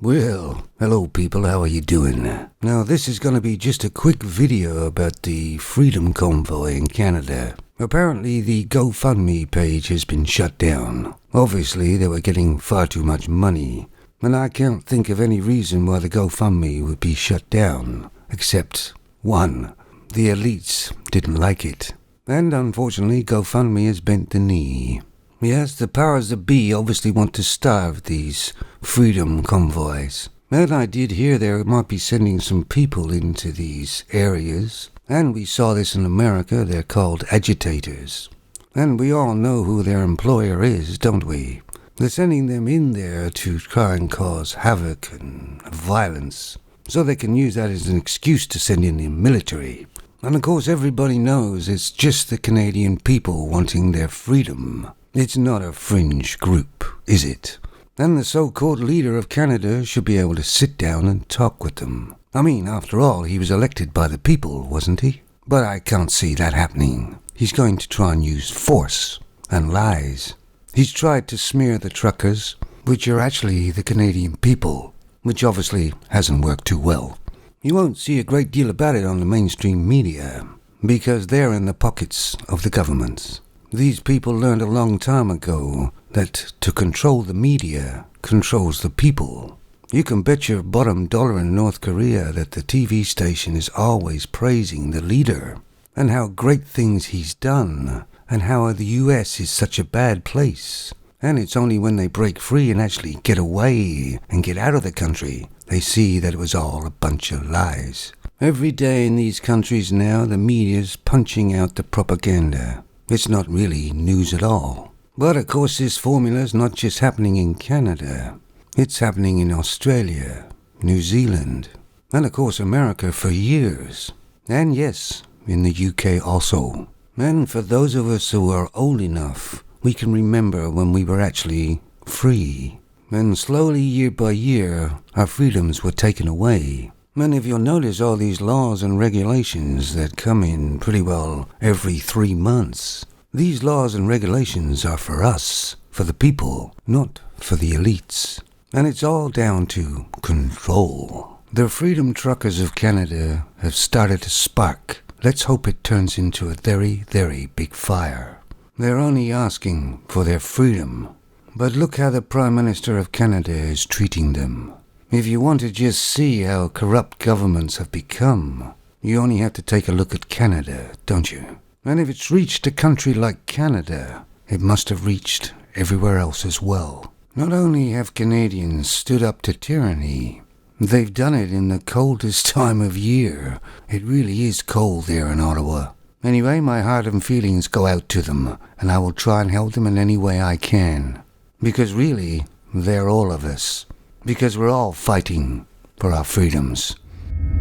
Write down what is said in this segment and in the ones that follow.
Well, hello people, how are you doing? Now this is gonna be just a quick video about the Freedom Convoy in Canada. Apparently the GoFundMe page has been shut down. Obviously they were getting far too much money, and I can't think of any reason why the GoFundMe would be shut down, except one, the elites didn't like it. And unfortunately GoFundMe has bent the knee. Yes, the powers that be obviously want to starve these freedom convoys. And I did hear they might be sending some people into these areas. And we saw this in America, they're called agitators. And we all know who their employer is, don't we? They're sending them in there to try and cause havoc and violence, so they can use that as an excuse to send in the military. And of course everybody knows it's just the Canadian people wanting their freedom. It's not a fringe group, is it? And the so-called leader of Canada should be able to sit down and talk with them. I mean, after all, he was elected by the people, wasn't he? But I can't see that happening. He's going to try and use force and lies. He's tried to smear the truckers, which are actually the Canadian people, which obviously hasn't worked too well. You won't see a great deal about it on the mainstream media, because they're in the pockets of the governments. These people learned a long time ago that to control the media controls the people. You can bet your bottom dollar in North Korea that the TV station is always praising the leader and how great things he's done and how the US is such a bad place. And it's only when they break free and actually get away and get out of the country they see that it was all a bunch of lies. Every day in these countries now the media's punching out the propaganda. It's not really news at all. But of course this formula's not just happening in Canada. It's happening in Australia, New Zealand, and of course America for years. And yes, in the UK also. And for those of us who are old enough, we can remember when we were actually free. And slowly, year by year, our freedoms were taken away. And if you'll notice all these laws and regulations that come in pretty well every 3 months, these laws and regulations are for us, for the people, not for the elites. And it's all down to control. The Freedom Truckers of Canada have started to spark. Let's hope it turns into a very, very big fire. They're only asking for their freedom. But look how the Prime Minister of Canada is treating them. If you want to just see how corrupt governments have become, you only have to take a look at Canada, don't you? And if it's reached a country like Canada, it must have reached everywhere else as well. Not only have Canadians stood up to tyranny, they've done it in the coldest time of year. It really is cold there in Ottawa. Anyway, my heart and feelings go out to them, and I will try and help them in any way I can. Because really, they're all of us. Because we're all fighting for our freedoms.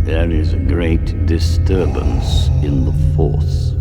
There is a great disturbance in the Force.